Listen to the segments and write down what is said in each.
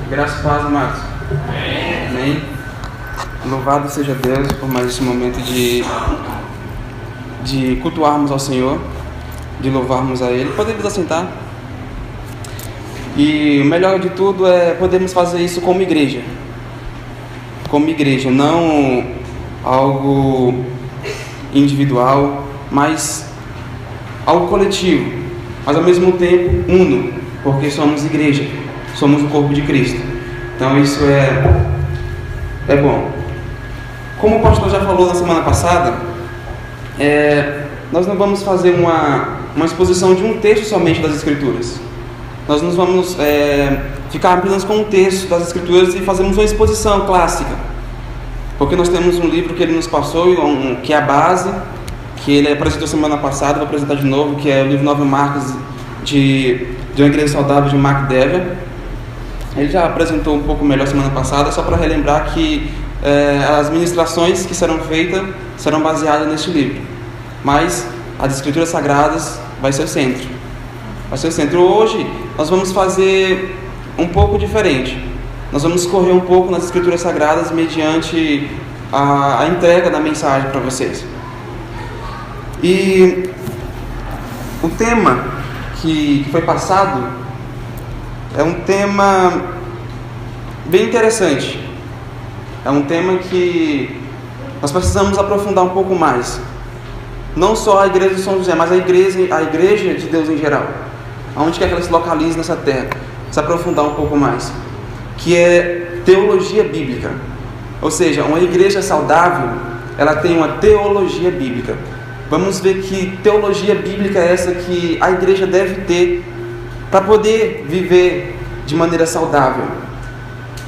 Graças e paz, amados. Amém. Louvado seja Deus por mais esse momento de cultuarmos ao Senhor, de louvarmos a Ele. Podemos assentar. E o melhor de tudo é podermos fazer isso como igreja. Como igreja, não algo individual, mas algo coletivo, mas ao mesmo tempo uno, porque somos igreja, somos o corpo de Cristo. Então isso é bom. Como o pastor já falou na semana passada, nós não vamos fazer uma exposição de um texto somente das Escrituras. Nós não vamos ficar apenas com um texto das Escrituras e fazermos uma exposição clássica, porque nós temos um livro que ele nos passou, que é a base, que ele apresentou semana passada, vou apresentar de novo, que é o livro 9 Marcas de uma Igreja Saudável, de Mark Dever. Ele já apresentou um pouco melhor semana passada, só para relembrar que as ministrações que serão feitas serão baseadas neste livro, mas as Escrituras Sagradas vai ser o centro. Vai ser o centro. Hoje nós vamos fazer um pouco diferente. Nós vamos correr um pouco nas Escrituras Sagradas mediante a entrega da mensagem para vocês. E o tema que foi passado é um tema bem interessante. É um tema que nós precisamos aprofundar um pouco mais. Não só a igreja de São José, mas a igreja de Deus em geral. Aonde quer que ela se localize nessa terra. Se aprofundar um pouco mais. Que é teologia bíblica. Ou seja, uma igreja saudável, ela tem uma teologia bíblica. Vamos ver que teologia bíblica é essa que a igreja deve ter para poder viver de maneira saudável,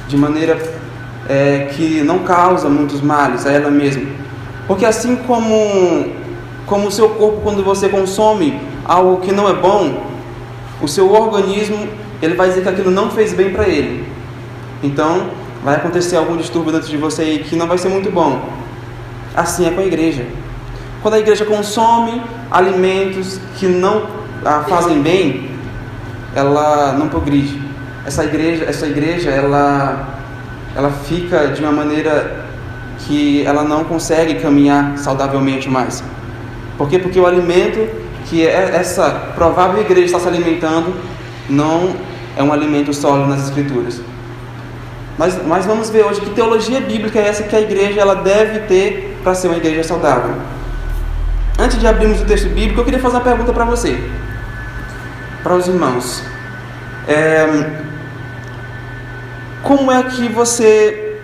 de maneira que não causa muitos males a ela mesma. Porque assim como o seu corpo, quando você consome algo que não é bom, o seu organismo ele vai dizer que aquilo não fez bem para ele. Então vai acontecer algum distúrbio dentro de você aí que não vai ser muito bom. Assim é com a igreja. Quando a igreja consome alimentos que não a fazem bem, ela não progride. Essa igreja ela fica de uma maneira que ela não consegue caminhar saudavelmente mais. Por quê? Porque o alimento que essa provável igreja está se alimentando não é um alimento sólido nas Escrituras. Mas vamos ver hoje que teologia bíblica é essa que a igreja ela deve ter para ser uma igreja saudável. Antes de abrirmos o texto bíblico, eu queria fazer uma pergunta para você, para os irmãos. Como é que você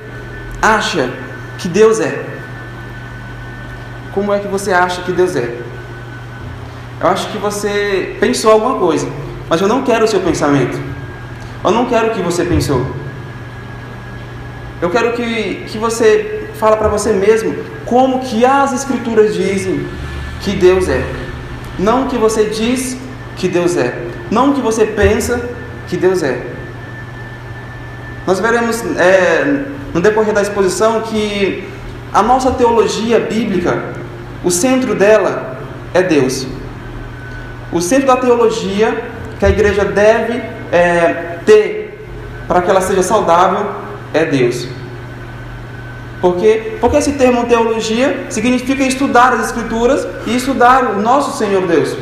acha que Deus é? Como é que você acha que Deus é? Eu acho que você pensou alguma coisa, mas eu não quero o seu pensamento. Eu não quero o que você pensou. Eu quero que você fale para você mesmo como que as Escrituras dizem que Deus é. Não o que você diz que Deus é. Não o que você pensa que Deus é. Nós veremos no decorrer da exposição que a nossa teologia bíblica, o centro dela é Deus. O centro da teologia que a igreja deve ter para que ela seja saudável é Deus. Por quê? Porque esse termo teologia significa estudar as Escrituras e estudar o nosso Senhor Deus.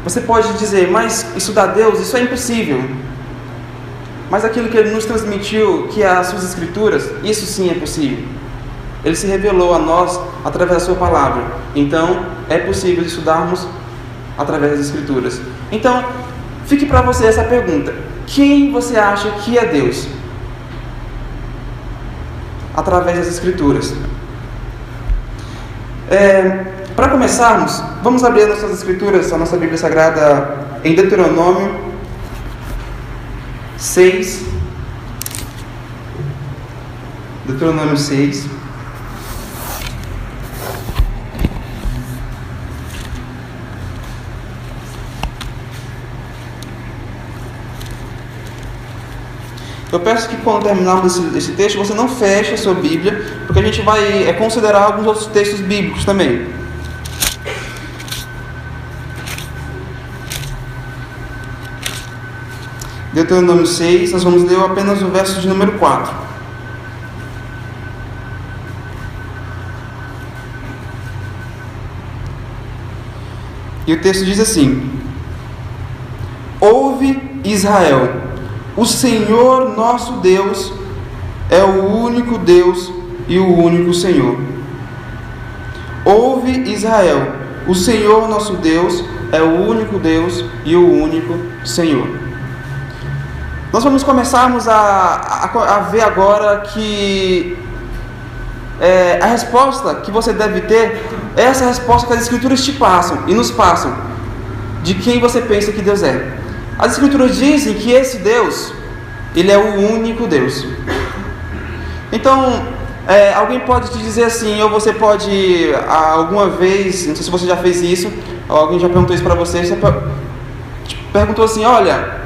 Você pode dizer, mas estudar Deus, isso é impossível. Mas aquilo que Ele nos transmitiu, que é as suas Escrituras, isso sim é possível. Ele se revelou a nós através da sua palavra. Então, é possível estudarmos através das Escrituras. Então, fique para você essa pergunta. Quem você acha que é Deus? Através das Escrituras. Para começarmos, vamos abrir as nossas Escrituras, a nossa Bíblia Sagrada, em Deuteronômio 6. Deuteronômio 6. Eu peço que quando terminarmos esse texto, você não feche a sua Bíblia, porque a gente vai considerar alguns outros textos bíblicos também. Deuteronômio 6, nós vamos ler apenas o verso de número 4. E o texto diz assim: Ouve, Israel, o Senhor nosso Deus é o único Deus e o único Senhor. Ouve, Israel, o Senhor nosso Deus é o único Deus e o único Senhor. Nós vamos começarmos a ver agora que a resposta que você deve ter é essa resposta que as Escrituras te passam e nos passam, de quem você pensa que Deus é. As Escrituras dizem que esse Deus, Ele é o único Deus. Então, alguém pode te dizer assim, ou você pode, alguma vez, não sei se você já fez isso, ou alguém já perguntou isso para você perguntou assim, olha,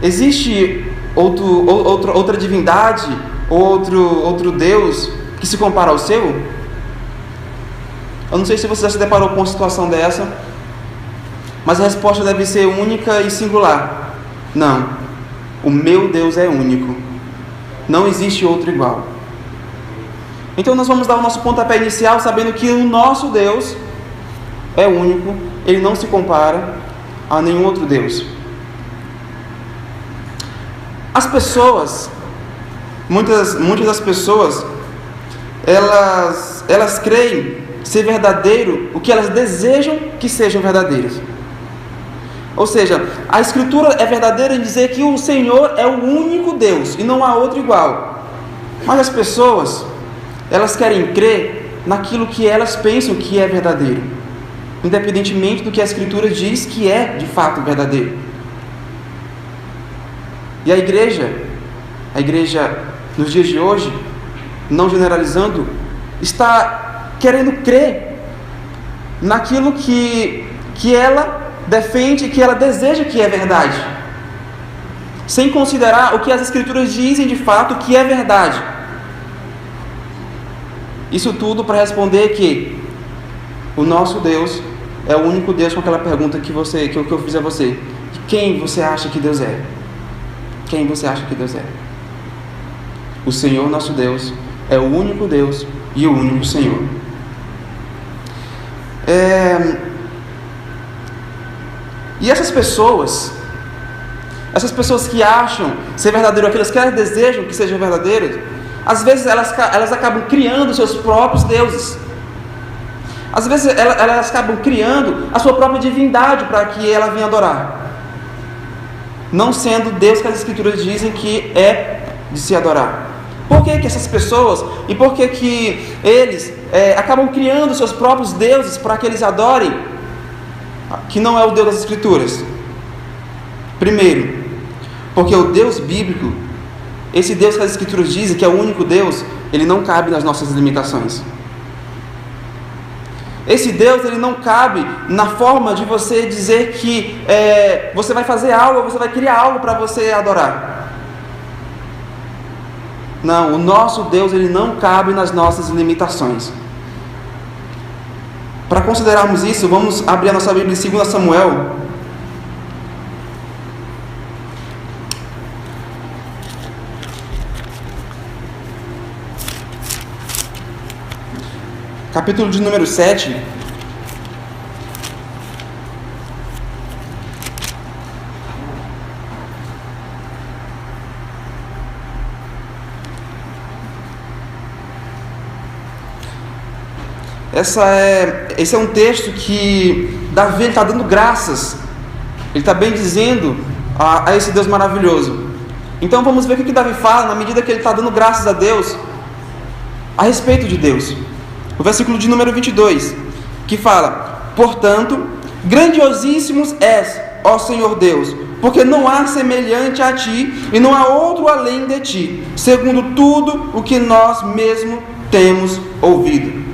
existe outra divindade, outro Deus que se compara ao seu? Eu não sei se você já se deparou com uma situação dessa, mas a resposta deve ser única e singular. Não, o meu Deus é único, não existe outro igual. Então nós vamos dar o nosso pontapé inicial sabendo que o nosso Deus é único, Ele não se compara a nenhum outro Deus. As pessoas, muitas das pessoas, elas creem ser verdadeiro o que elas desejam que sejam verdadeiros. Ou seja, a Escritura é verdadeira em dizer que o Senhor é o único Deus e não há outro igual. Mas as pessoas, elas querem crer naquilo que elas pensam que é verdadeiro, independentemente do que a Escritura diz que é de fato verdadeiro. E a igreja nos dias de hoje, não generalizando, está querendo crer naquilo que ela defende, que ela deseja que é verdade, sem considerar o que as Escrituras dizem de fato que é verdade. Isso tudo para responder que o nosso Deus é o único Deus, com aquela pergunta que eu fiz a você: de quem você acha que Deus é? Quem você acha que Deus é? O Senhor nosso Deus é o único Deus e o único Senhor. E essas pessoas que acham ser verdadeiro aquilo que elas desejam que sejam verdadeiras, às vezes elas acabam criando seus próprios deuses. Às vezes elas acabam criando a sua própria divindade para que ela venha adorar, não sendo Deus que as Escrituras dizem que é de se adorar. Por que essas pessoas, e por que eles acabam criando seus próprios deuses para que eles adorem, que não é o Deus das Escrituras? Primeiro, porque o Deus bíblico, esse Deus que as Escrituras dizem que é o único Deus, ele não cabe nas nossas limitações. Esse Deus, ele não cabe na forma de você dizer que você vai fazer algo, você vai criar algo para você adorar. Não, o nosso Deus, ele não cabe nas nossas limitações. Para considerarmos isso, vamos abrir a nossa Bíblia em 2 Samuel. Capítulo de número 7. Esse é um texto que Davi está dando graças, ele está bem dizendo a esse Deus maravilhoso. Então vamos ver o que Davi fala na medida que ele está dando graças a Deus a respeito de Deus. O versículo de número 22, que fala: portanto, grandiosíssimos és, ó Senhor Deus, porque não há semelhante a ti e não há outro além de ti, segundo tudo o que nós mesmos temos ouvido.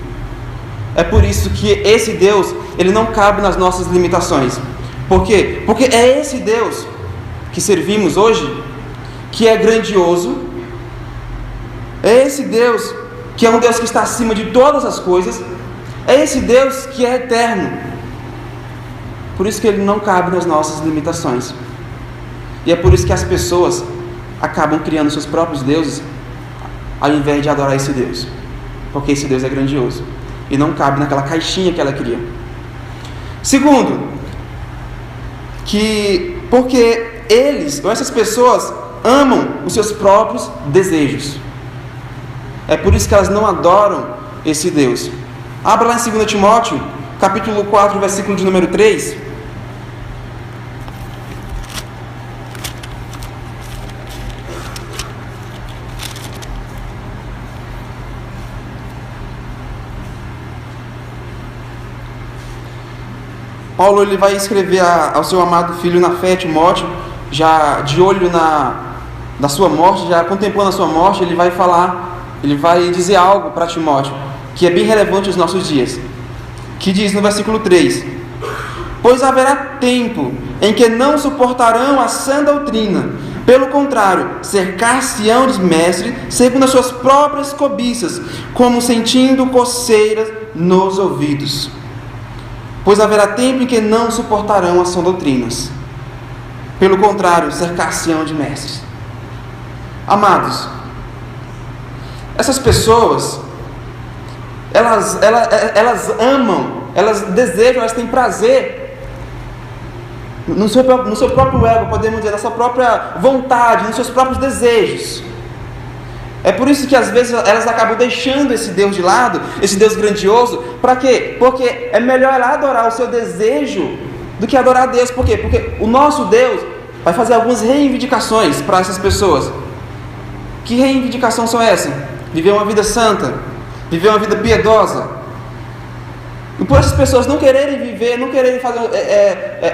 É por isso que esse Deus, ele não cabe nas nossas limitações. Por quê? Porque é esse Deus que servimos hoje, que é grandioso. É esse Deus que é um Deus que está acima de todas as coisas. É esse Deus que é eterno. Por isso que ele não cabe nas nossas limitações. E é por isso que as pessoas acabam criando seus próprios deuses, ao invés de adorar esse Deus. Porque esse Deus é grandioso e não cabe naquela caixinha que ela cria. Segundo, porque eles, ou essas pessoas, amam os seus próprios desejos. É por isso que elas não adoram esse Deus. Abra lá em 2 Timóteo, capítulo 4, versículo de número 3. Paulo ele vai escrever ao seu amado filho na fé, Timóteo, já de olho na sua morte, já contemplando a sua morte, ele vai dizer algo para Timóteo, que é bem relevante aos nossos dias, que diz no versículo 3: pois haverá tempo em que não suportarão a sã doutrina, pelo contrário, cercar-se-ão dos mestres, segundo as suas próprias cobiças, como sentindo coceiras nos ouvidos. Pois haverá tempo em que não suportarão as sã doutrinas, pelo contrário, cercar-se-ão de mestres. Amados, essas pessoas, elas amam, elas desejam, elas têm prazer no seu próprio ego, podemos dizer, na sua própria vontade, nos seus próprios desejos. É por isso que às vezes elas acabam deixando esse Deus de lado, esse Deus grandioso. Para quê? Porque é melhor ela adorar o seu desejo do que adorar a Deus. Por quê? Porque o nosso Deus vai fazer algumas reivindicações para essas pessoas. Que reivindicações são essas? Viver uma vida santa, viver uma vida piedosa. E por essas pessoas não quererem viver, não quererem fazer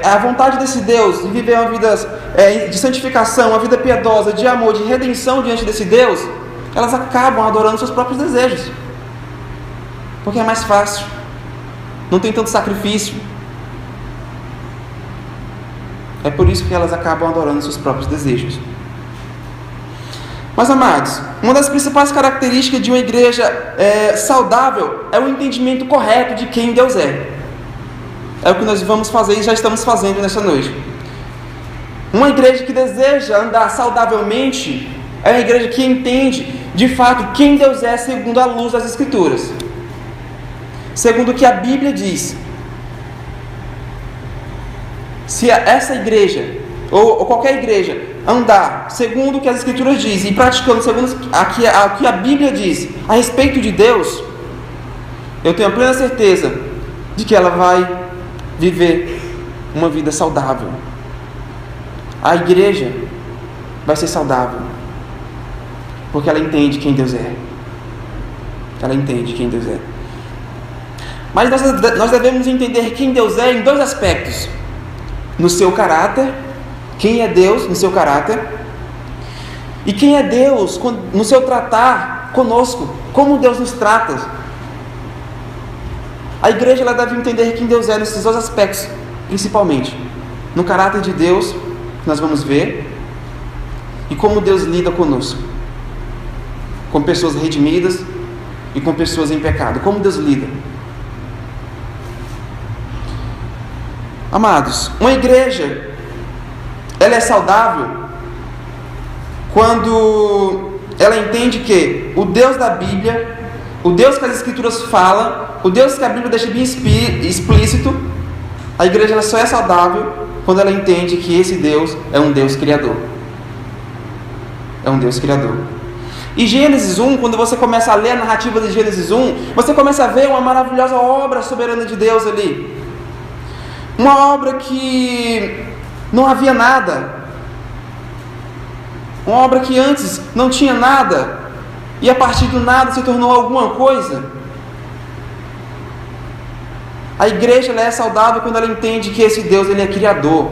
a vontade desse Deus, de viver uma vida de santificação, uma vida piedosa, de amor, de redenção diante desse Deus, elas acabam adorando seus próprios desejos, porque é mais fácil, não tem tanto sacrifício. É por isso que elas acabam adorando seus próprios desejos. Mas, amados, uma das principais características de uma igreja saudável é o entendimento correto de quem Deus é. É o que nós vamos fazer e já estamos fazendo nessa noite. Uma igreja que deseja andar saudavelmente é uma igreja que entende de fato quem Deus é segundo a luz das Escrituras, segundo o que a Bíblia diz. Se essa igreja ou qualquer igreja andar segundo o que as Escrituras dizem e praticando segundo o que a Bíblia diz a respeito de Deus, eu tenho a plena certeza de que ela vai viver uma vida saudável. A igreja vai ser saudável porque ela entende quem Deus é. Ela entende quem Deus é. Mas nós devemos entender quem Deus é em dois aspectos: no seu caráter, quem é Deus no seu caráter, e quem é Deus no seu tratar conosco, como Deus nos trata. A igreja ela deve entender quem Deus é nesses dois aspectos, principalmente no caráter de Deus, que nós vamos ver, e como Deus lida conosco, com pessoas redimidas e com pessoas em pecado. Como Deus lida. Amados, uma igreja ela é saudável quando ela entende que o Deus da Bíblia, o Deus que as Escrituras falam, o Deus que a Bíblia deixa bem explícito, a igreja ela só é saudável quando ela entende que esse Deus é um Deus criador. É um Deus criador. E Gênesis 1, quando você começa a ler a narrativa de Gênesis 1, você começa a ver uma maravilhosa obra soberana de Deus ali. Uma obra que não havia nada. Uma obra que antes não tinha nada, e a partir do nada se tornou alguma coisa. A igreja ela é saudável quando ela entende que esse Deus ele é criador.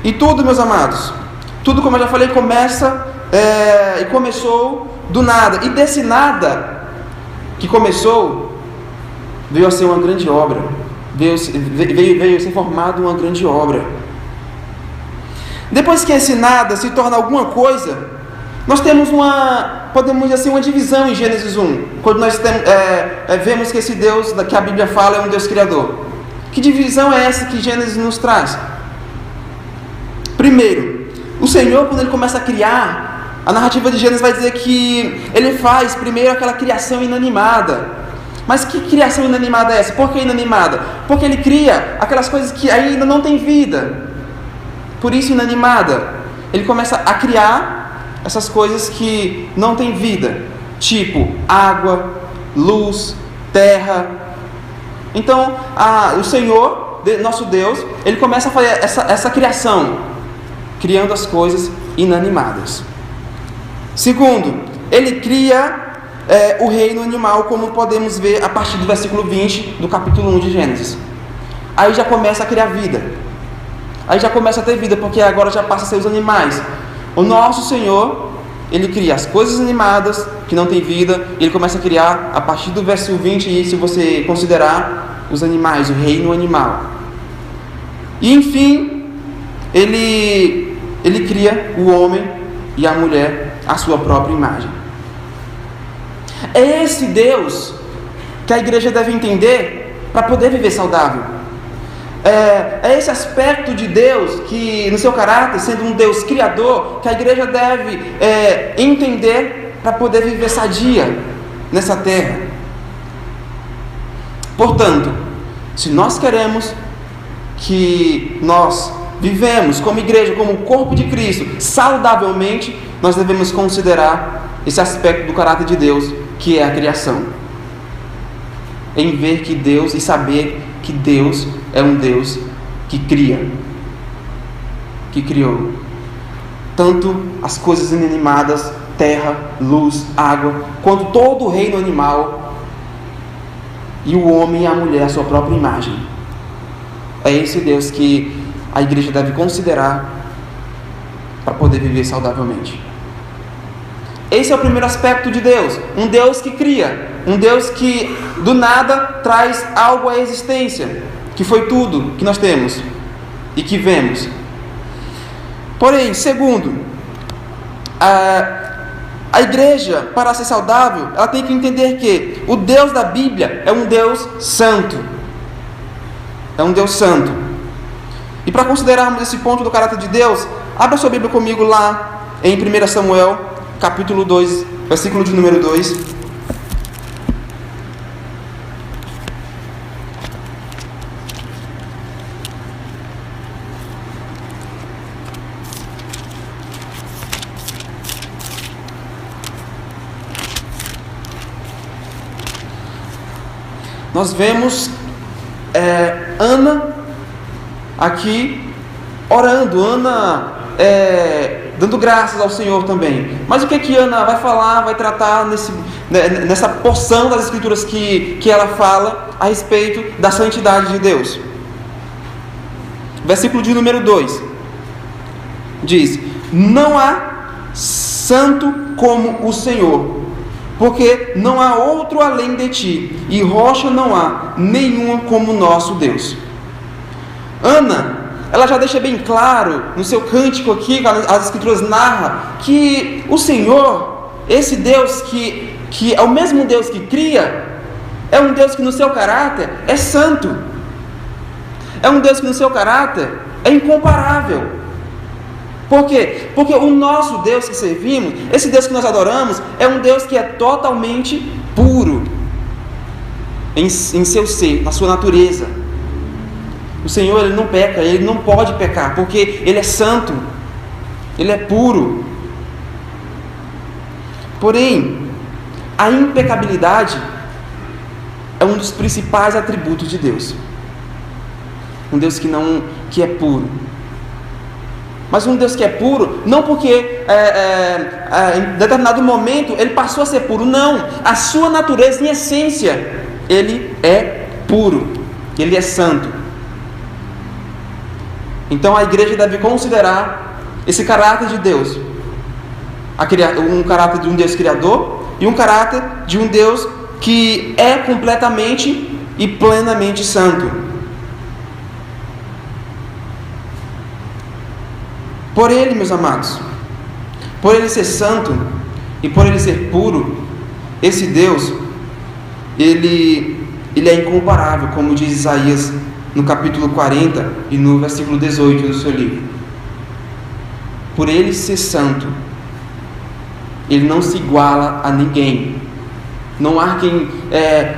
E tudo, meus amados, tudo, como eu já falei, começa e começou do nada. E desse nada que começou, veio a ser uma grande obra. Veio ser formada uma grande obra. Depois que esse nada se torna alguma coisa, Nós temos podemos dizer assim, uma divisão em Gênesis 1, quando nós vemos que esse Deus que a Bíblia fala é um Deus criador. Que divisão é essa que Gênesis nos traz? Primeiro, o Senhor, quando Ele começa a criar, a narrativa de Gênesis vai dizer que Ele faz primeiro aquela criação inanimada. Mas que criação inanimada é essa? Por que inanimada? Porque Ele cria aquelas coisas que ainda não têm vida. Por isso inanimada. Ele começa a criar essas coisas que não têm vida, tipo água, luz, terra. Então, o Senhor, nosso Deus, Ele começa a fazer essa criação, criando as coisas inanimadas. Segundo, Ele cria o reino animal, como podemos ver a partir do versículo 20 do capítulo 1 de Gênesis. Aí já começa a criar vida. Aí já começa a ter vida, porque agora já passa a ser os animais. O nosso Senhor, Ele cria as coisas animadas, que não têm vida, e Ele começa a criar, a partir do versículo 20, e se você considerar os animais, o reino animal. E enfim, Ele cria o homem e a mulher à sua própria imagem. É esse Deus que a igreja deve entender para poder viver saudável. É esse aspecto de Deus que, no seu caráter, sendo um Deus criador, que a igreja deve entender para poder viver sadia nessa terra. Portanto, se nós queremos que nós vivemos como igreja, como corpo de Cristo, saudavelmente, nós devemos considerar esse aspecto do caráter de Deus, que é a criação. Em ver que Deus e saber que Deus é um Deus que cria, que criou tanto as coisas inanimadas, terra, luz, água, quanto todo o reino animal, e o homem e a mulher à sua própria imagem. É esse Deus que a igreja deve considerar para poder viver saudavelmente. Esse é o primeiro aspecto de Deus, um Deus que cria, um Deus que do nada traz algo à existência, que foi tudo que nós temos e que vemos. Porém, segundo, a igreja, para ser saudável, ela tem que entender que o Deus da Bíblia é um Deus santo. É um Deus santo. E para considerarmos esse ponto do caráter de Deus, abra sua Bíblia comigo lá em 1 Samuel, capítulo 2, versículo de número 2. Nós vemos Ana aqui orando, Ana dando graças ao Senhor também. Mas o que Ana vai falar, vai tratar nessa porção das Escrituras que ela fala a respeito da santidade de Deus? Versículo de número 2 diz: não há santo como o Senhor, porque não há outro além de ti, e rocha não há nenhuma como o nosso Deus. Ana, ela já deixa bem claro no seu cântico aqui, as Escrituras narram que o Senhor, esse Deus que é o mesmo Deus que cria, é um Deus que no seu caráter é santo, é um Deus que no seu caráter é incomparável. Por quê? Porque o nosso Deus que servimos, esse Deus que nós adoramos, é um Deus que é totalmente puro em seu ser, na sua natureza. O Senhor, Ele não peca, Ele não pode pecar, porque Ele é santo, Ele é puro. Porém, a impecabilidade é um dos principais atributos de Deus. Um Deus que é puro. Mas um Deus que é puro, não porque em determinado momento Ele passou a ser puro, não. A sua natureza, em essência, Ele é puro, Ele é santo. Então a igreja deve considerar esse caráter de Deus, um caráter de um Deus criador e um caráter de um Deus que é completamente e plenamente santo. Por Ele, meus amados, por Ele ser santo e por Ele ser puro, esse Deus, Ele é incomparável, como diz Isaías no capítulo 40 e no versículo 18 do seu livro. Por Ele ser santo, Ele não se iguala a ninguém. Não há quem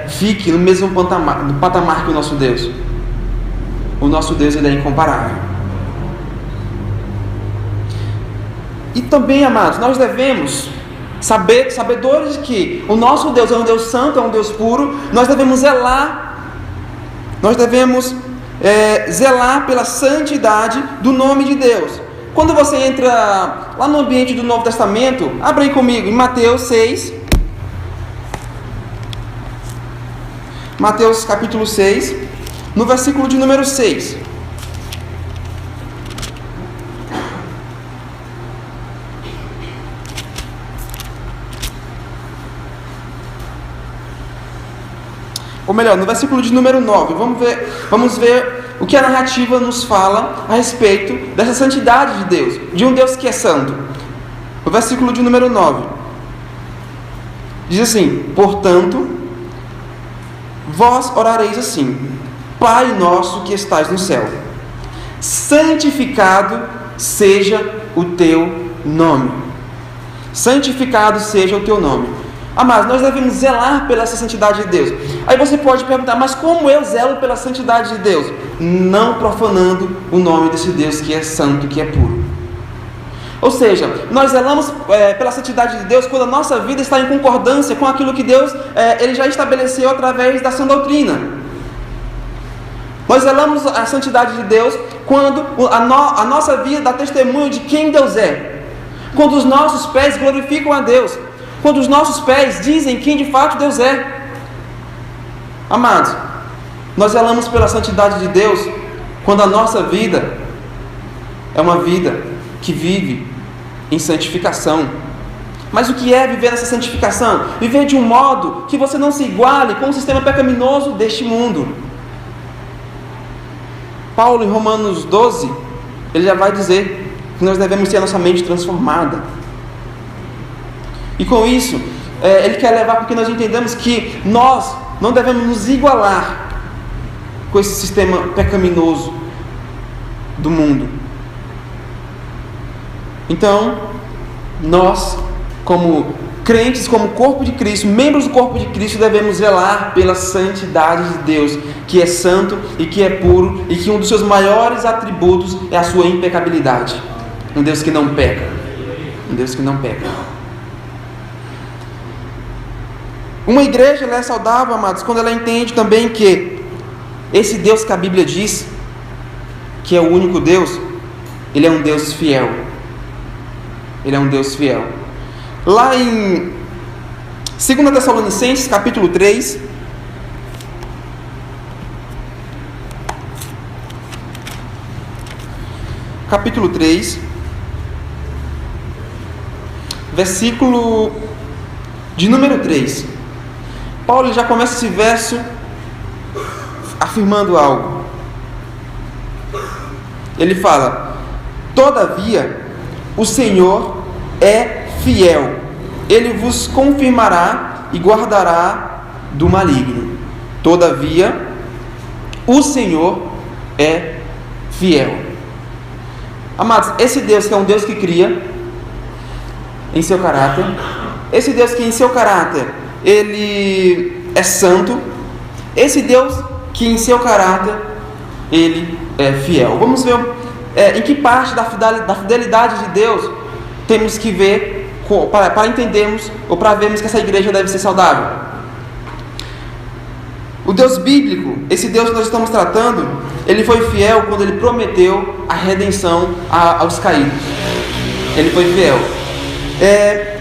fique no mesmo patamar que o nosso Deus. O nosso Deus, Ele é incomparável. E também, amados, nós devemos sabedores de que o nosso Deus é um Deus santo, é um Deus puro. Nós devemos zelar pela santidade do nome de Deus. Quando você entra lá no ambiente do Novo Testamento, abra aí comigo em Mateus 6. Mateus capítulo 6, no versículo de número 6. Ou melhor, no versículo de número 9. Vamos ver o que a narrativa nos fala a respeito dessa santidade de Deus, de um Deus que é santo. O versículo de número 9 diz assim: portanto, vós orareis assim: Pai nosso que estais no céu, santificado seja o teu nome. Santificado seja o teu nome. Amados, nós devemos zelar pela essa santidade de Deus. Aí você pode perguntar: mas como eu zelo pela santidade de Deus? Não profanando o nome desse Deus que é santo, que é puro. Ou seja, nós zelamos pela santidade de Deus quando a nossa vida está em concordância com aquilo que Deus Ele já estabeleceu através da sã doutrina. Nós zelamos a santidade de Deus quando a nossa vida dá testemunho de quem Deus é. Quando os nossos pés glorificam a Deus. Quando os nossos pés dizem quem de fato Deus é. Amados, nós zelamos pela santidade de Deus quando a nossa vida é uma vida que vive em santificação. Mas o que é viver nessa santificação? Viver de um modo que você não se iguale com o sistema pecaminoso deste mundo. Paulo, em Romanos 12, ele já vai dizer que nós devemos ter a nossa mente transformada. E com isso, ele quer levar para que nós entendamos que nós não devemos nos igualar com esse sistema pecaminoso do mundo. Então, nós, como crentes, como corpo de Cristo, membros do corpo de Cristo, devemos zelar pela santidade de Deus, que é santo e que é puro, e que um dos seus maiores atributos é a sua impecabilidade. Um Deus que não peca. Um Deus que não peca. Uma igreja, ela é saudável, amados, quando ela entende também que esse Deus que a Bíblia diz, que é o único Deus, Ele é um Deus fiel. Ele é um Deus fiel. Lá em 2 Tessalonicenses, capítulo 3, capítulo 3, versículo de número 3. Paulo já começa esse verso afirmando algo. Ele fala: todavia, o Senhor é fiel, Ele vos confirmará e guardará do maligno. Todavia, o Senhor é fiel. Amados, esse Deus que é um Deus que cria em seu caráter, esse Deus que em seu caráter Ele é santo, esse Deus que em seu caráter Ele é fiel. Vamos ver em que parte da fidelidade de Deus temos que ver para entendermos ou para vermos que essa igreja deve ser saudável. O Deus bíblico, esse Deus que nós estamos tratando, Ele foi fiel quando Ele prometeu a redenção aos caídos. Ele foi fiel.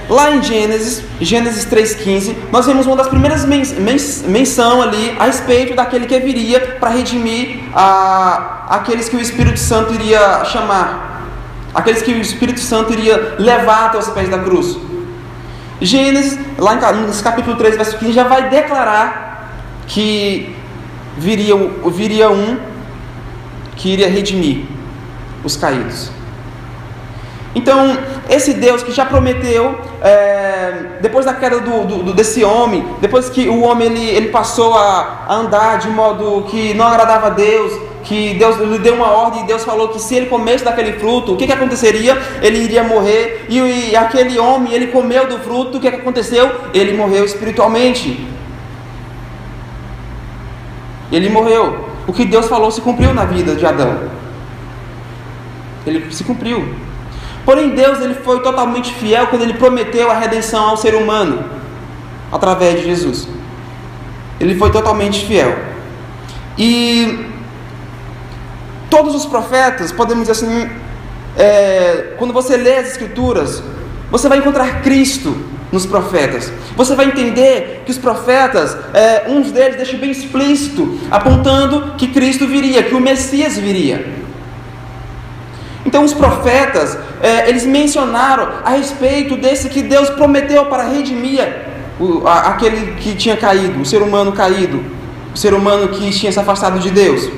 Lá em Gênesis 3,15, nós vemos uma das primeiras menção ali a respeito daquele que viria para redimir aqueles que o Espírito Santo iria chamar, aqueles que o Espírito Santo iria levar até os pés da cruz. Gênesis, lá no capítulo 3, verso 15, já vai declarar que viria um que iria redimir os caídos. Então, esse Deus que já prometeu, depois da queda desse homem, depois que o homem ele passou a andar de modo que não agradava a Deus, que Deus lhe deu uma ordem e Deus falou que se ele comesse daquele fruto, o que aconteceria? Ele iria morrer, e aquele homem, ele comeu do fruto, o que aconteceu? Ele morreu espiritualmente. Ele morreu. O que Deus falou se cumpriu na vida de Adão. Ele se cumpriu. Porém, Deus ele foi totalmente fiel quando ele prometeu a redenção ao ser humano através de Jesus. Ele foi totalmente fiel. E todos os profetas, podemos dizer assim, quando você lê as Escrituras, você vai encontrar Cristo nos profetas. Você vai entender que os profetas, uns deles deixam bem explícito, apontando que Cristo viria, que o Messias viria. Então os profetas, eles mencionaram a respeito desse que Deus prometeu para redimir aquele que tinha caído, o ser humano caído, o ser humano que tinha se afastado de Deus.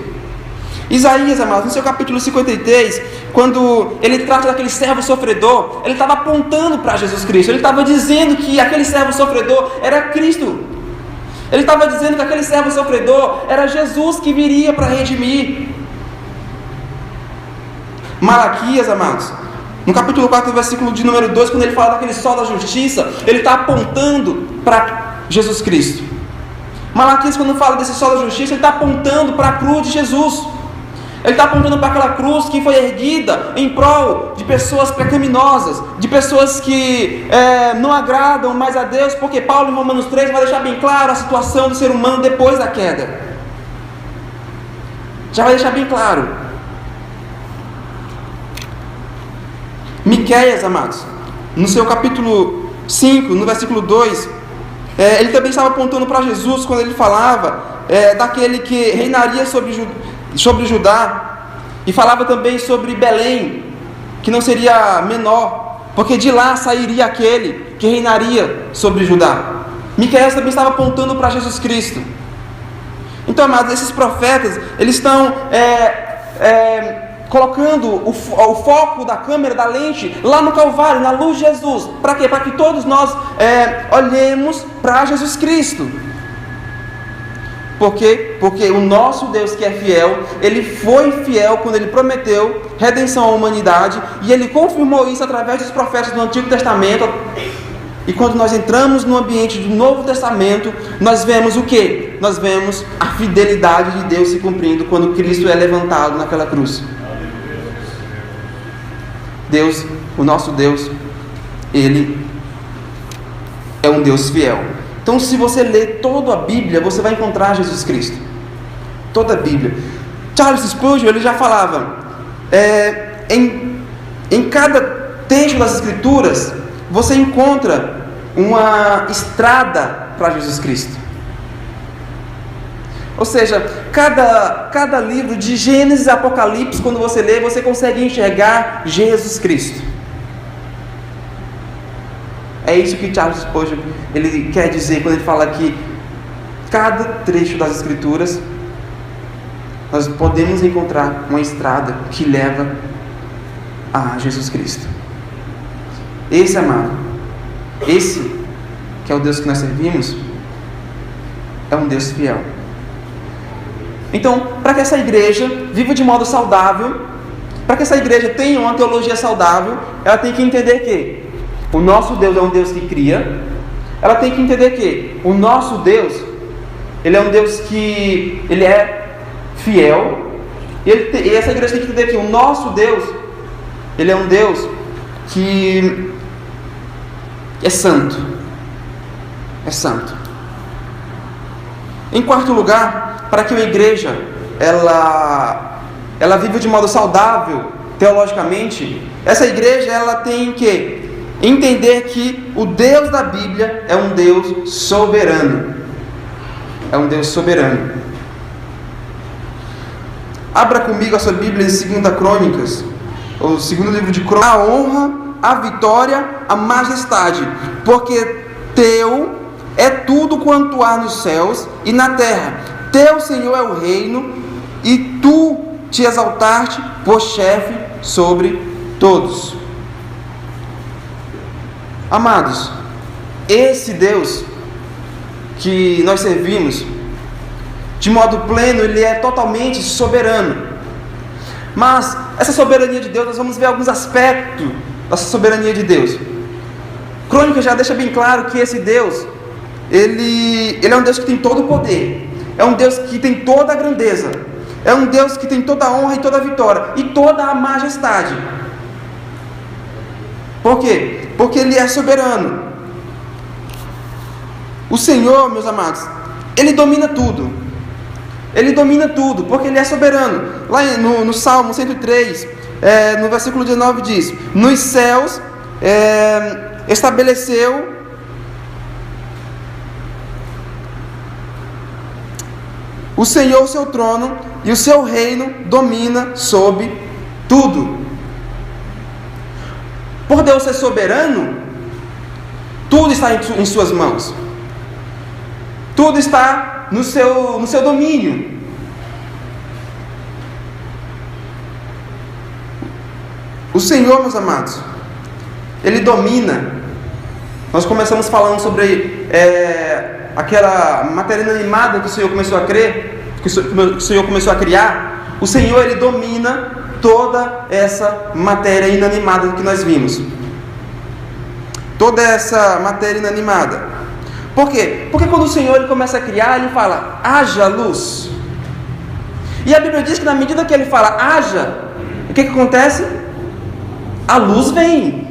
Isaías, amados, no seu capítulo 53, quando ele trata daquele servo sofredor, ele estava apontando para Jesus Cristo. Ele estava dizendo que aquele servo sofredor era Cristo. Ele estava dizendo que aquele servo sofredor era Jesus que viria para redimir. Malaquias, amados, no capítulo 4, versículo de número 2, quando ele fala daquele sol da justiça, ele está apontando para Jesus Cristo. Malaquias, quando fala desse sol da justiça, ele está apontando para a cruz de Jesus. Ele está apontando para aquela cruz que foi erguida em prol de pessoas pecaminosas, de pessoas que não agradam mais a Deus, porque Paulo em Romanos 3 vai deixar bem claro a situação do ser humano depois da queda. Já vai deixar bem claro. Miqueias, amados, no seu capítulo 5, no versículo 2, ele também estava apontando para Jesus quando ele falava daquele que reinaria sobre Judá, e falava também sobre Belém, que não seria menor, porque de lá sairia aquele que reinaria sobre Judá. Miqueias também estava apontando para Jesus Cristo. Então, amados, esses profetas, eles estão colocando o foco da câmera, da lente, lá no Calvário, na luz de Jesus. Para quê? Para que todos nós olhemos para Jesus Cristo. Por quê? Porque o nosso Deus que é fiel, Ele foi fiel quando Ele prometeu redenção à humanidade, e Ele confirmou isso através dos profetas do Antigo Testamento. E quando nós entramos no ambiente do Novo Testamento, nós vemos o quê? Nós vemos a fidelidade de Deus se cumprindo quando Cristo é levantado naquela cruz. Deus, o nosso Deus, Ele é um Deus fiel. Então, se você ler toda a Bíblia, você vai encontrar Jesus Cristo. Toda a Bíblia. Charles Spurgeon, ele já falava, em cada texto das Escrituras, você encontra uma estrada para Jesus Cristo. Ou seja, cada livro de Gênesis e Apocalipse, quando você lê, você consegue enxergar Jesus Cristo. É isso que Charles Spurgeon ele quer dizer quando ele fala que cada trecho das Escrituras nós podemos encontrar uma estrada que leva a Jesus Cristo. Esse, amado, esse que é o Deus que nós servimos, é um Deus fiel. Então, para que essa igreja viva de modo saudável, para que essa igreja tenha uma teologia saudável, ela tem que entender que o nosso Deus é um Deus que cria. Ela tem que entender que o nosso Deus, Ele é um Deus que Ele é fiel. E essa igreja tem que entender que o nosso Deus, Ele é um Deus que é santo. É santo. Em quarto lugar, para que a igreja ela viva de modo saudável teologicamente, essa igreja ela tem que entender que o Deus da Bíblia é um Deus soberano. É um Deus soberano. Abra comigo a sua Bíblia em 2 Crônicas, o segundo livro de Crônicas. A honra, a vitória, a majestade, porque teu é tudo quanto há nos céus e na terra. Teu, Senhor, é o reino, e tu te exaltaste por chefe sobre todos. Amados, esse Deus que nós servimos, de modo pleno, Ele é totalmente soberano. Mas essa soberania de Deus, nós vamos ver alguns aspectos dessa soberania de Deus. Crônica já deixa bem claro que esse Deus, Ele é um Deus que tem todo o poder, é um Deus que tem toda a grandeza, é um Deus que tem toda a honra e toda a vitória, e toda a majestade. Por quê? Porque Ele é soberano. O Senhor, meus amados, Ele domina tudo. Ele domina tudo, porque Ele é soberano. Lá no Salmo 103, no versículo 19 diz: nos céus estabeleceu o Senhor o seu trono, e o seu reino domina sobre tudo. Por Deus ser soberano, tudo está em suas mãos. Tudo está no seu domínio. O Senhor, meus amados, Ele domina. Nós começamos falando sobre aquela matéria inanimada que o Senhor começou a crer, que o Senhor começou a criar. O Senhor, Ele domina toda essa matéria inanimada que nós vimos. Toda essa matéria inanimada. Por quê? Porque quando o Senhor Ele começa a criar, Ele fala: haja luz. E a Bíblia diz que na medida que Ele fala haja, o que acontece? A luz vem.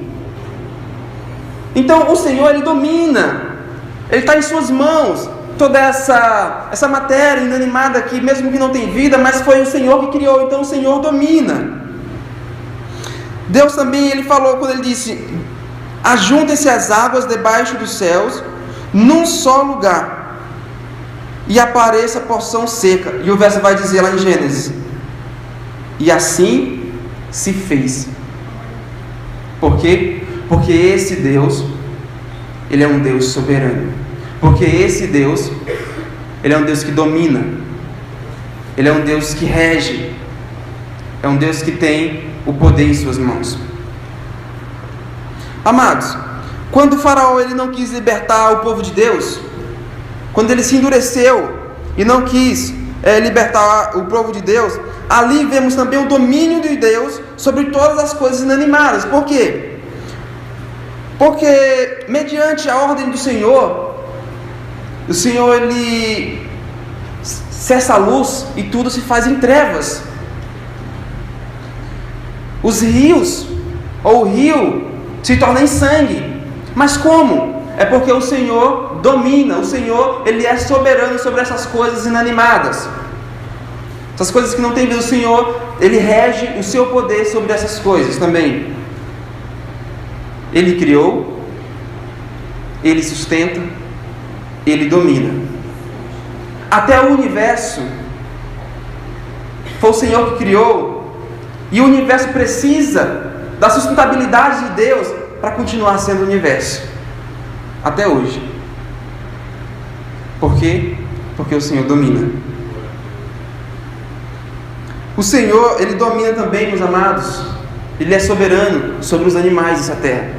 Então o Senhor Ele domina. Ele está em suas mãos. Toda essa matéria inanimada que mesmo que não tem vida, mas foi o Senhor que criou. Então o Senhor domina. Deus também, Ele falou quando Ele disse: ajuntem-se as águas debaixo dos céus num só lugar, e apareça porção seca. E o verso vai dizer lá em Gênesis: e assim se fez. Por quê? Porque esse Deus, Ele é um Deus soberano. Porque esse Deus, Ele é um Deus que domina. Ele é um Deus que rege. É um Deus que tem o poder em suas mãos. Amados, quando o faraó ele não quis libertar o povo de Deus, quando ele se endureceu e não quis libertar o povo de Deus, ali vemos também o domínio de Deus sobre todas as coisas inanimadas. Por quê? Porque mediante a ordem do Senhor, o Senhor Ele cessa a luz e tudo se faz em trevas. Os rios, ou o rio, se torna em sangue. Mas como? É porque o Senhor domina. O Senhor, Ele é soberano sobre essas coisas inanimadas. Essas coisas que não têm vida. O Senhor, Ele rege o seu poder sobre essas coisas também. Ele criou, Ele sustenta, Ele domina. Até o universo foi o Senhor que criou. E o universo precisa da sustentabilidade de Deus para continuar sendo o universo até hoje. Por quê? Porque o Senhor domina. O Senhor, Ele domina também, meus amados. Ele é soberano sobre os animais dessa terra.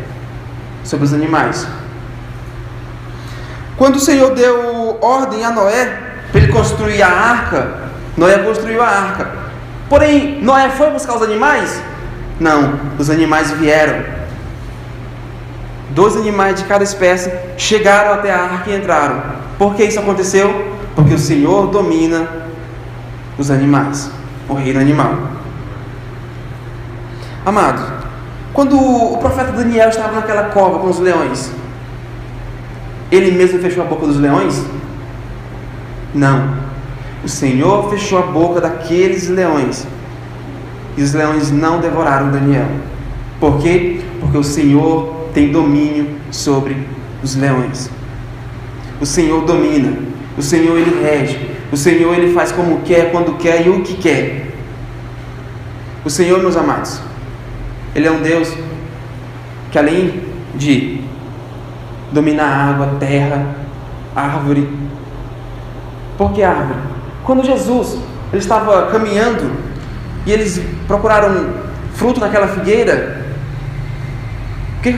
Sobre os animais. Quando o Senhor deu ordem a Noé para ele construir a arca, Noé construiu a arca. Porém, Noé foi buscar os animais? Não, os animais vieram. 2 animais de cada espécie chegaram até a arca e entraram. Por que isso aconteceu? Porque o Senhor domina os animais, o reino animal. Amado, quando o profeta Daniel estava naquela cova com os leões, ele mesmo fechou a boca dos leões? Não. O Senhor fechou a boca daqueles leões. E os leões não devoraram Daniel. Por quê? Porque o Senhor tem domínio sobre os leões. O Senhor domina. O Senhor Ele rege. O Senhor Ele faz como quer, quando quer e o que quer. O Senhor, meus amados, Ele é um Deus que, além de dominar a água, a terra, a árvore. Por que árvore? Quando Jesus ele estava caminhando e eles procuraram fruto naquela figueira,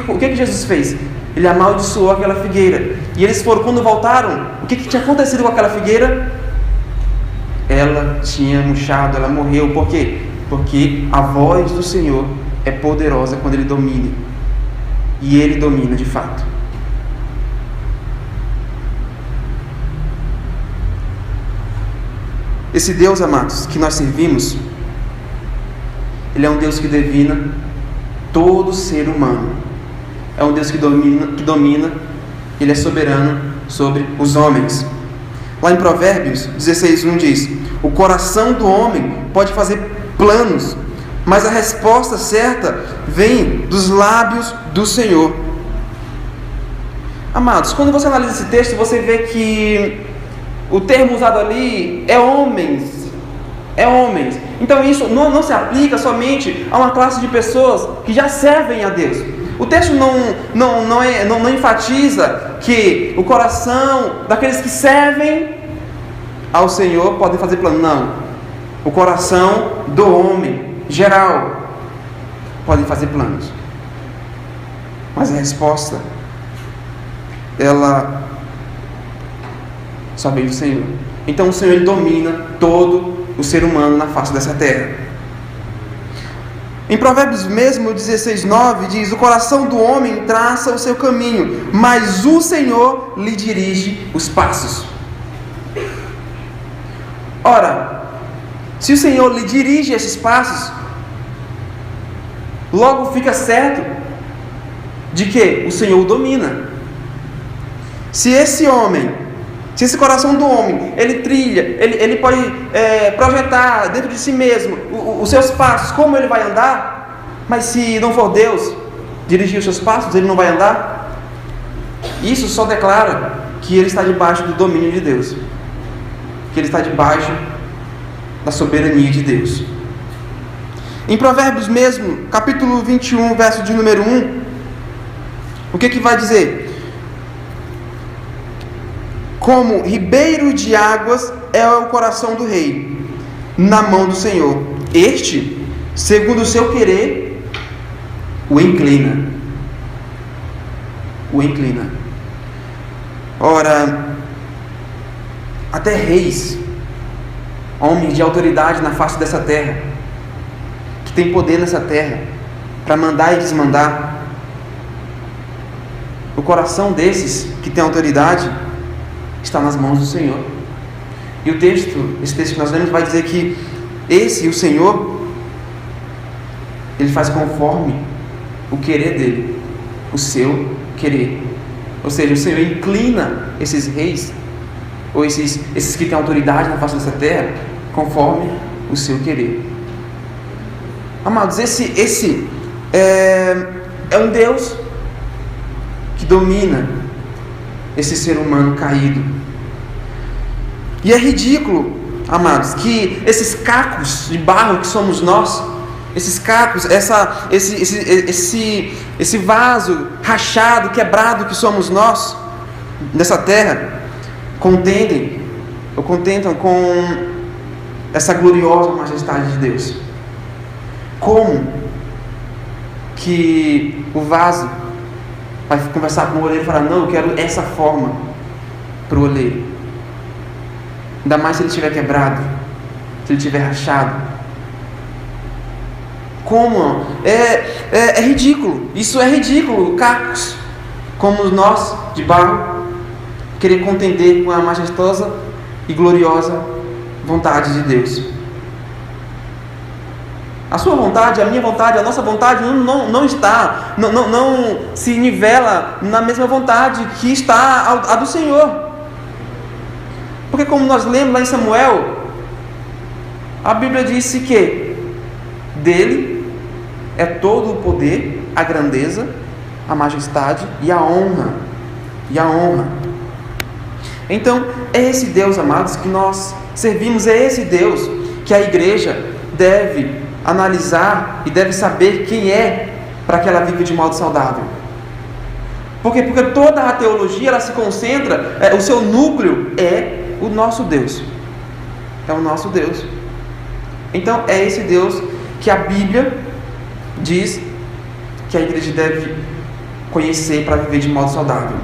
o que Jesus fez? ele amaldiçoou aquela figueira. E eles foram, quando voltaram, o que tinha acontecido com aquela figueira? Ela tinha murchado, ela morreu. Por quê? Porque a voz do Senhor é poderosa quando Ele domina. E Ele domina de fato. Esse Deus, amados, que nós servimos, Ele é um Deus que domina todo ser humano. É um Deus que domina, Ele é soberano sobre os homens. Lá em Provérbios 16:1 diz: o coração do homem pode fazer planos, mas a resposta certa vem dos lábios do Senhor. Amados, quando você analisa esse texto, você vê que o termo usado ali é homens. É homens. Então isso não se aplica somente a uma classe de pessoas que já servem a Deus. O texto não enfatiza que o coração daqueles que servem ao Senhor podem fazer plano. Não. O coração do homem, geral, podem fazer planos. Mas a resposta, ela só vem do Senhor. Então o Senhor, Ele domina todo o ser humano na face dessa terra. Em Provérbios mesmo 16:9 diz: o coração do homem traça o seu caminho, mas o Senhor lhe dirige os passos. Ora, se o Senhor lhe dirige esses passos, logo fica certo de que o Senhor o domina. Se esse coração do homem, ele trilha, ele pode projetar dentro de si mesmo os seus passos, como ele vai andar, mas se não for Deus dirigir os seus passos, ele não vai andar. Isso só declara que ele está debaixo do domínio de Deus, que ele está debaixo da soberania de Deus. Em Provérbios mesmo, capítulo 21, verso de número 1, o que vai dizer? Como ribeiro de águas é o coração do rei, na mão do Senhor. Este, segundo o seu querer, o inclina. O inclina. Ora, até reis, homens de autoridade na face dessa terra, que tem poder nessa terra para mandar e desmandar, o coração desses que tem autoridade está nas mãos do Senhor. E esse texto que nós lemos vai dizer que o Senhor, Ele faz conforme o querer dele, o seu querer. Ou seja, o Senhor inclina esses reis, ou esses que têm autoridade na face dessa terra, conforme o seu querer. Amados, esse é um Deus que domina esse ser humano caído. E é ridículo, amados, que esses cacos de barro que somos nós, esses cacos, esse vaso rachado, quebrado que somos nós, nessa terra, contentam com essa gloriosa majestade de Deus. Como que o vaso vai conversar com o oleiro e falar: não, eu quero essa forma para o oleiro? Ainda mais se ele estiver quebrado, se ele estiver rachado. Como? É ridículo. Isso é ridículo. Cacos como nós, de barro, querer contender com a majestosa e gloriosa vontade de Deus. A sua vontade, a minha vontade, a nossa vontade não se nivela na mesma vontade que está a do Senhor. Porque como nós lemos lá em Samuel, a Bíblia disse que dele é todo o poder, a grandeza, a majestade e a honra. Então, é esse Deus, amados, que nós servimos, é esse Deus que a igreja deve analisar e deve saber quem é, para que ela viva de modo saudável. Porque toda a teologia, ela se concentra, o seu núcleo é o nosso Deus. É o nosso Deus. Então é esse Deus que a Bíblia diz que a igreja deve conhecer para viver de modo saudável.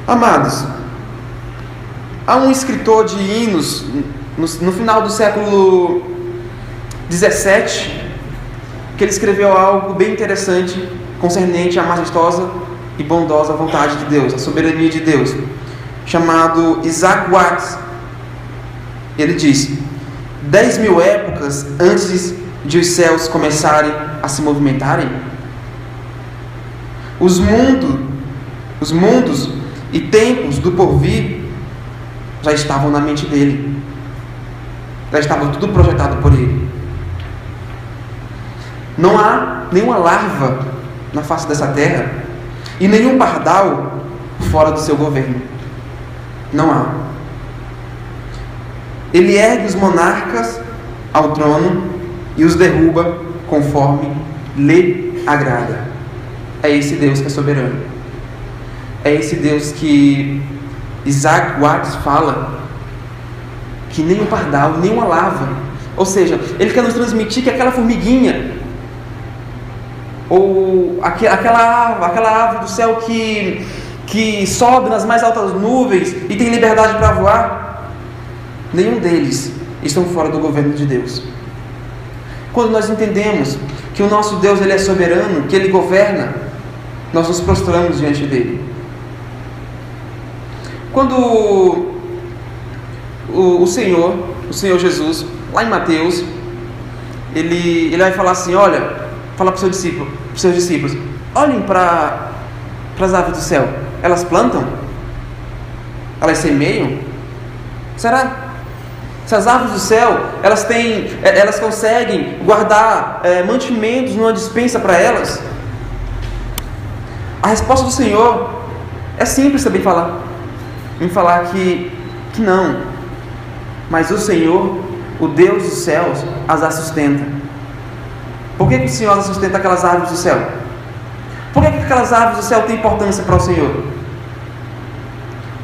Amados, há um escritor de hinos no final do século 17 que ele escreveu algo bem interessante concernente à majestosa e bondosa vontade de Deus, a soberania de Deus, chamado Isaac Watts. Ele diz: 10.000 épocas antes de os céus começarem a se movimentarem, os mundos e tempos do porvir já estavam na mente dele, já estava tudo projetado por ele. Não há nenhuma larva na face dessa terra e nenhum pardal fora do seu governo. Não há. Ele ergue os monarcas ao trono e os derruba conforme lhe agrada. É esse Deus que é soberano. É esse Deus que Isaac Watts fala que nem um pardal, nem uma larva. Ou seja, ele quer nos transmitir que aquela formiguinha ou aquela ave do céu que sobe nas mais altas nuvens e tem liberdade para voar, nenhum deles estão fora do governo de Deus. Quando nós entendemos que o nosso Deus ele é soberano, que Ele governa, nós nos prostramos diante dele. Quando o Senhor Jesus, lá em Mateus, ele vai falar assim: olha, fala para os seus discípulos, olhem para as aves do céu, elas plantam? Elas semeiam? Será? Se as aves do céu, elas conseguem guardar mantimentos numa despensa para elas? A resposta do Senhor é simples também em falar que não. Mas o Senhor, o Deus dos céus, as sustenta. Por que o Senhor sustenta aquelas aves do céu? Por que aquelas aves do céu têm importância para o Senhor?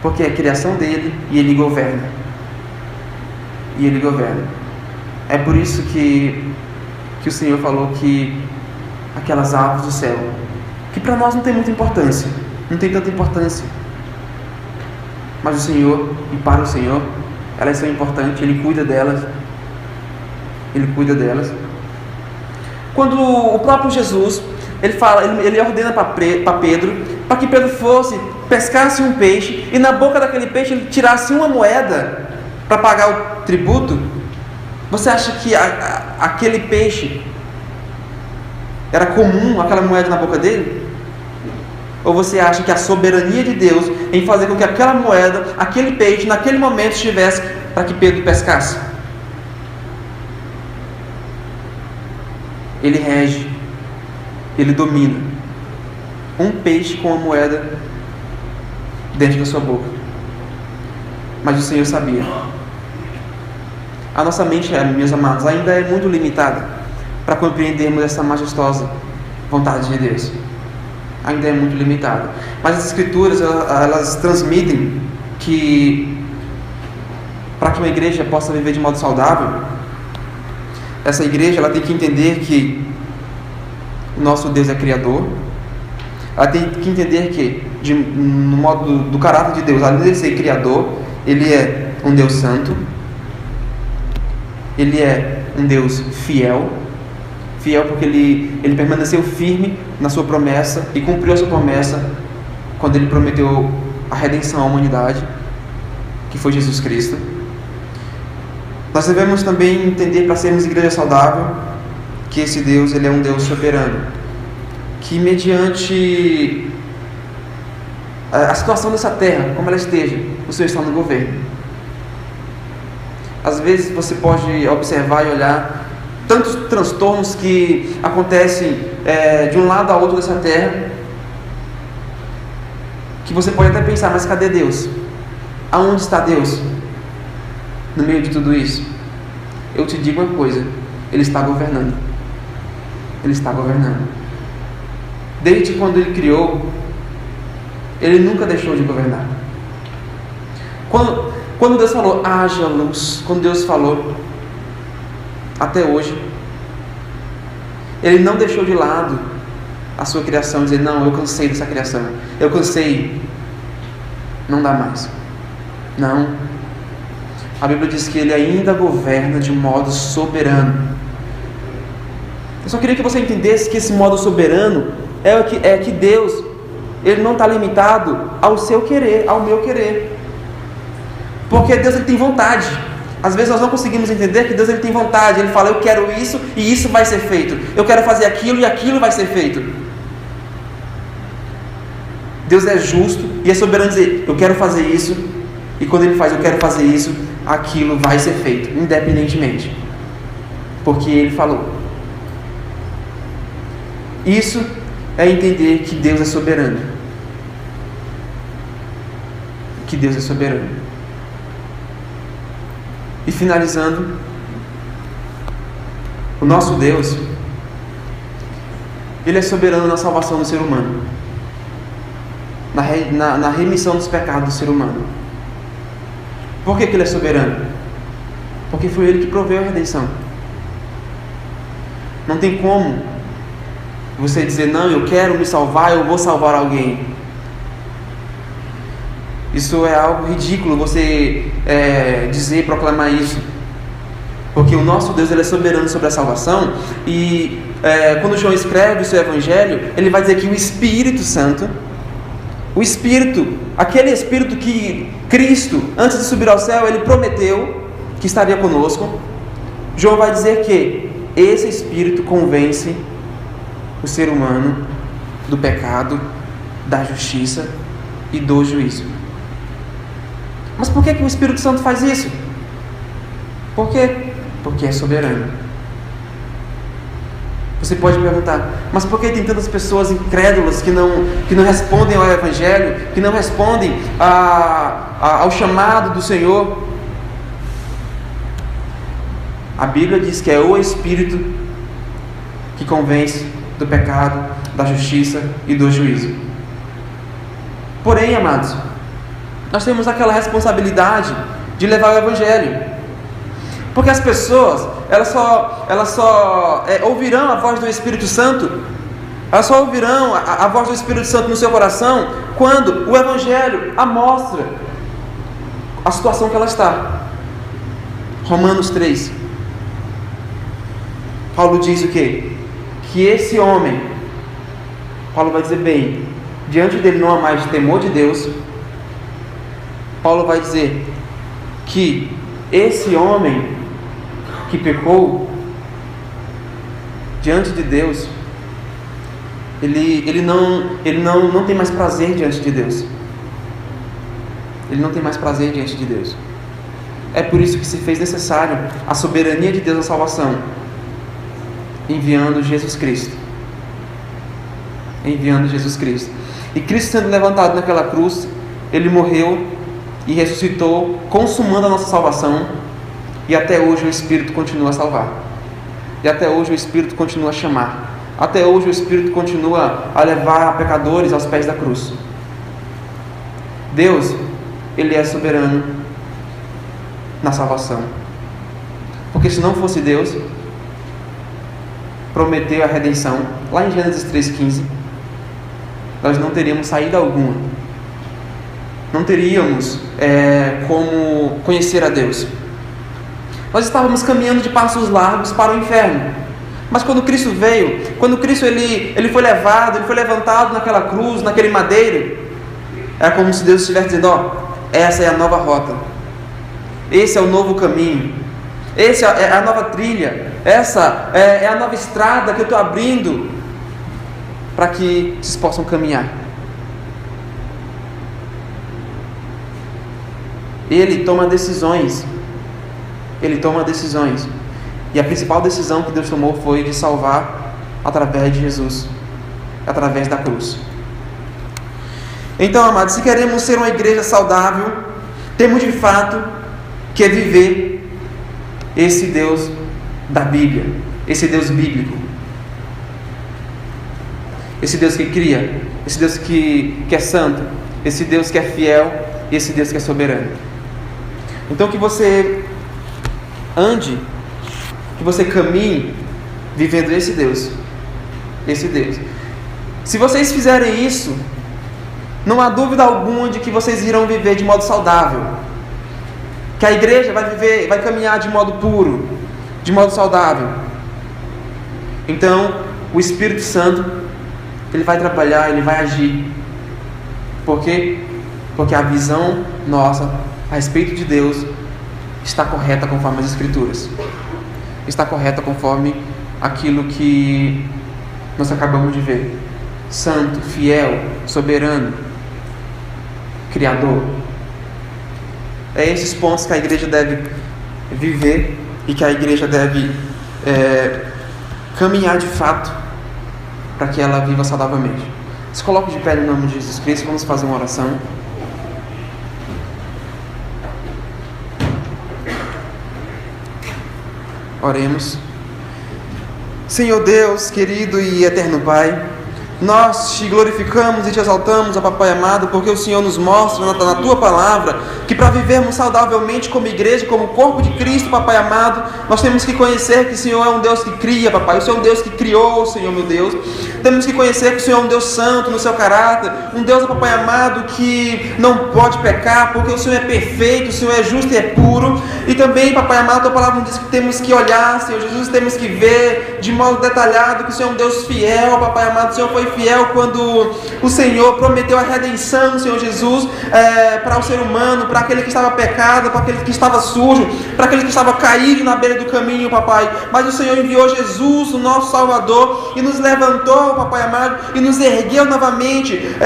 Porque é a criação dele e Ele governa. E Ele governa. É por isso que o Senhor falou que aquelas aves do céu, que para nós não tem muita importância, não tem tanta importância, mas o Senhor, e para o Senhor, elas são importantes. Ele cuida delas. Quando o próprio Jesus, ele ordena para Pedro, para que Pedro fosse, pescasse um peixe, e na boca daquele peixe ele tirasse uma moeda para pagar o tributo. Você acha que aquele peixe era comum, aquela moeda na boca dele? Ou você acha que a soberania de Deus em fazer com que aquela moeda, aquele peixe, naquele momento estivesse para que Pedro pescasse? Ele rege, ele domina. Um peixe com uma moeda dentro da sua boca. Mas o Senhor sabia. A nossa mente, meus amados, ainda é muito limitada para compreendermos essa majestosa vontade de Deus. Ainda é muito limitada. Mas as Escrituras, elas transmitem que para que uma igreja possa viver de modo saudável, essa igreja ela tem que entender que o nosso Deus é Criador. Ela tem que entender que, no modo do caráter de Deus, além de ser Criador, Ele é um Deus santo. Ele é um Deus fiel. Fiel porque ele permaneceu firme na sua promessa e cumpriu a sua promessa quando Ele prometeu a redenção à humanidade, que foi Jesus Cristo. Nós devemos também entender, para sermos igreja saudável, que esse Deus ele é um Deus soberano, que mediante a situação dessa terra, como ela esteja, o Senhor está no governo. Às vezes você pode observar e olhar tantos transtornos que acontecem de um lado a outro dessa terra, que você pode até pensar, mas cadê Deus? Aonde está Deus no meio de tudo isso? Eu te digo uma coisa: Ele está governando. Ele está governando. Desde quando Ele criou, Ele nunca deixou de governar. Quando Deus falou, haja luz, quando Deus falou, até hoje, Ele não deixou de lado a sua criação e dizer: não, eu cansei dessa criação, eu cansei, não dá mais. Não. A Bíblia diz que Ele ainda governa de modo soberano. Eu só queria que você entendesse que esse modo soberano é que Deus, Ele não está limitado ao seu querer, ao meu querer. Porque Deus, Ele tem vontade. Às vezes nós não conseguimos entender que Deus, Ele tem vontade. Ele fala: eu quero isso e isso vai ser feito. Eu quero fazer aquilo e aquilo vai ser feito. Deus é justo e é soberano dizer: eu quero fazer isso. E quando Ele faz: eu quero fazer isso, aquilo vai ser feito, independentemente. Porque Ele falou. Isso é entender que Deus é soberano. Que Deus é soberano. E finalizando, o nosso Deus, Ele é soberano na salvação do ser humano, na remissão dos pecados do ser humano. Por que Ele é soberano? Porque foi Ele que proveu a redenção. Não tem como você dizer: não, eu quero me salvar, eu vou salvar alguém. Isso é algo ridículo, você dizer, proclamar isso. Porque o nosso Deus, Ele é soberano sobre a salvação. E quando João escreve o seu Evangelho, ele vai dizer que o Espírito Santo, o Espírito, aquele Espírito que Cristo, antes de subir ao céu, Ele prometeu que estaria conosco. João vai dizer que esse Espírito convence o ser humano do pecado, da justiça e do juízo. Mas por que o Espírito Santo faz isso? Por quê? Porque é soberano. Você pode perguntar: mas por que tem tantas pessoas incrédulas que não respondem ao Evangelho, que não respondem ao chamado do Senhor? A Bíblia diz que é o Espírito que convence do pecado, da justiça e do juízo. Porém, amados, nós temos aquela responsabilidade de levar o Evangelho. Porque as pessoas, elas só ouvirão a voz do Espírito Santo, elas só ouvirão a voz do Espírito Santo no seu coração quando o Evangelho a mostra a situação que ela está. Romanos 3. Paulo diz o quê? Que esse homem, Paulo vai dizer bem, diante dele não há mais temor de Deus. Paulo vai dizer que esse homem que pecou diante de Deus, ele não tem mais prazer diante de Deus. Ele não tem mais prazer diante de Deus. É por isso que se fez necessário a soberania de Deus na salvação, enviando Jesus Cristo. Enviando Jesus Cristo. E Cristo sendo levantado naquela cruz, Ele morreu e ressuscitou, consumando a nossa salvação. E até hoje o Espírito continua a salvar. E até hoje o Espírito continua a chamar. Até hoje o Espírito continua a levar pecadores aos pés da cruz. Deus, Ele é soberano na salvação. Porque se não fosse Deus, prometeu a redenção, lá em Gênesis 3,15, nós não teríamos saída alguma. Não teríamos como conhecer a Deus. Nós estávamos caminhando de passos largos para o inferno. Mas quando Cristo veio, quando Cristo ele foi levado, Ele foi levantado naquela cruz, naquele madeiro, era como se Deus estivesse dizendo: essa é a nova rota, esse é o novo caminho, essa é a nova trilha, essa é a nova estrada que eu estou abrindo para que vocês possam caminhar. Ele toma decisões. E a principal decisão que Deus tomou foi de salvar através de Jesus, através da cruz. Então, amados, se queremos ser uma igreja saudável, temos de fato que viver esse Deus da Bíblia, esse Deus bíblico, esse Deus que cria, esse Deus que é santo, esse Deus que é fiel, esse Deus que é soberano. Então, que você ande, que você caminhe vivendo esse Deus. Se vocês fizerem isso, não há dúvida alguma de que vocês irão viver de modo saudável, que a igreja vai caminhar de modo puro, de modo saudável. Então, o Espírito Santo, ele vai trabalhar, ele vai agir. Por quê? Porque a visão nossa a respeito de Deus está correta conforme as Escrituras, está correta conforme aquilo que nós acabamos de ver: santo, fiel, soberano, criador. É esses pontos que a igreja deve viver e que a igreja deve caminhar de fato para que ela viva saudavelmente. Se coloque de pé no nome de Jesus Cristo. Vamos fazer uma oração. Oremos. Senhor Deus, querido e eterno Pai, nós te glorificamos e te exaltamos, ó Papai amado, porque o Senhor nos mostra na Tua Palavra que para vivermos saudavelmente como igreja, como corpo de Cristo, Papai amado, nós temos que conhecer que o Senhor é um Deus que cria, Papai. O Senhor é um Deus que criou, Senhor meu Deus. Temos que conhecer que o Senhor é um Deus santo no seu caráter, um Deus, ó Papai amado, que não pode pecar, porque o Senhor é perfeito, o Senhor é justo e é puro. E também, Papai amado, a Tua Palavra nos diz que temos que olhar, Senhor Jesus, temos que ver de modo detalhado que o Senhor é um Deus fiel, Papai amado. O Senhor foi fiel quando o Senhor prometeu a redenção, Senhor Jesus, para o ser humano, para aquele que estava pecado, para aquele que estava sujo, para aquele que estava caído na beira do caminho, Papai. Mas o Senhor enviou Jesus, o nosso Salvador, e nos levantou, Papai amado, e nos ergueu novamente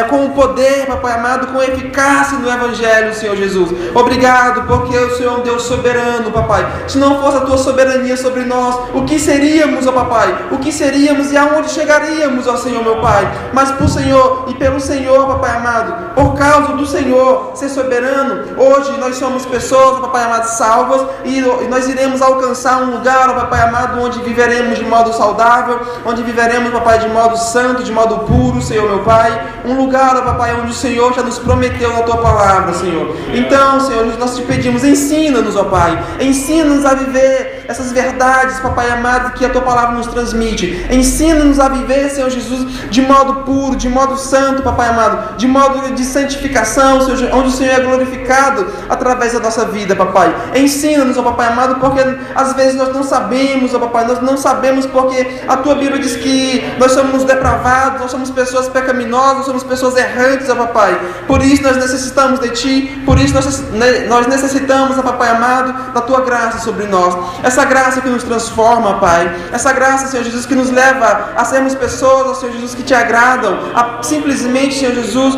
com o poder, Papai amado, com eficácia no Evangelho, Senhor Jesus. Obrigado, porque o Senhor é um Deus soberano, Papai. Se não fosse a Tua soberania sobre nós, o que seríamos, ó Papai? O que seríamos e aonde chegaríamos, ó Senhor, meu Pai? Mas por Senhor e pelo Senhor, Papai amado, por causa do Senhor ser soberano, hoje nós somos pessoas, Papai amado, salvas, e nós iremos alcançar um lugar, Papai amado, onde viveremos de modo saudável, onde viveremos, Papai, de modo santo, de modo puro, Senhor, meu Pai. Um lugar, Papai, onde o Senhor já nos prometeu na Tua Palavra, Senhor. Então, Senhor, nós te pedimos, ensina-nos, ó Pai, ensina-nos a viver essas verdades, Papai amado, que a Tua Palavra nos transmite. Ensina-nos a viver, Senhor Jesus, de modo puro, de modo santo, Papai amado, de modo de santificação, Senhor, onde o Senhor é glorificado através da nossa vida, Papai. Ensina-nos, ó Papai amado, porque às vezes nós não sabemos, ó Papai, nós não sabemos porque a Tua Bíblia diz que nós somos depravados, nós somos pessoas pecaminosas, nós somos pessoas errantes, ó Papai. Por isso nós necessitamos de Ti, por isso nós necessitamos, ó Papai amado, da Tua graça sobre nós. Essa graça que nos transforma, Pai. Essa graça, Senhor Jesus, que nos leva a sermos pessoas, ó Senhor Jesus, que Te agradam, a simplesmente, Senhor Jesus,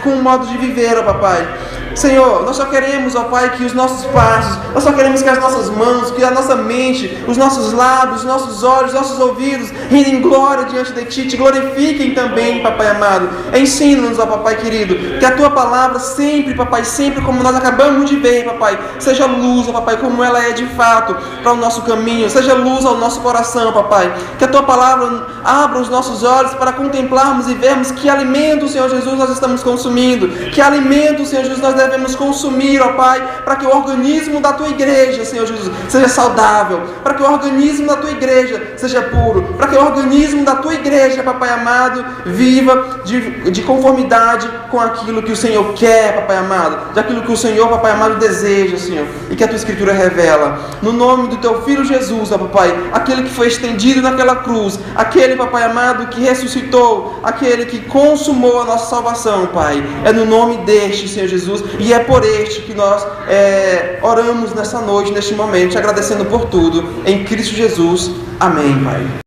com um modo de viver, ó Papai. Senhor, nós só queremos, ó Pai, que os nossos passos, nós só queremos que as nossas mãos, que a nossa mente, os nossos lábios, os nossos olhos, os nossos ouvidos rendem glória diante de Ti, Te glorifiquem também, Papai amado. Ensina-nos, ó Papai querido, que a Tua Palavra sempre, Papai, sempre como nós acabamos de ver, Papai, seja luz, ó Papai, como ela é de fato para o nosso caminho, seja luz ao nosso coração, Papai. Que a Tua Palavra abra os nossos olhos para contemplarmos e vermos que alimento, Senhor Jesus, nós estamos consumindo, que alimento, Senhor Jesus, nós devemos consumir, ó Pai, para que o organismo da Tua igreja, Senhor Jesus, seja saudável, para que o organismo da Tua igreja seja puro, para que o organismo da Tua igreja, Papai amado, viva de conformidade com aquilo que o Senhor quer, Papai amado, daquilo que o Senhor, Papai amado, deseja, Senhor, e que a Tua Escritura revela. No nome do Teu Filho Jesus, ó Papai, aquele que foi estendido naquela cruz, aquele, Papai amado, que ressuscitou, aquele que consumou a nossa salvação, Pai. É no nome deste, Senhor Jesus, e é por este que nós oramos nessa noite, neste momento, te agradecendo por tudo, em Cristo Jesus. Amém, Pai.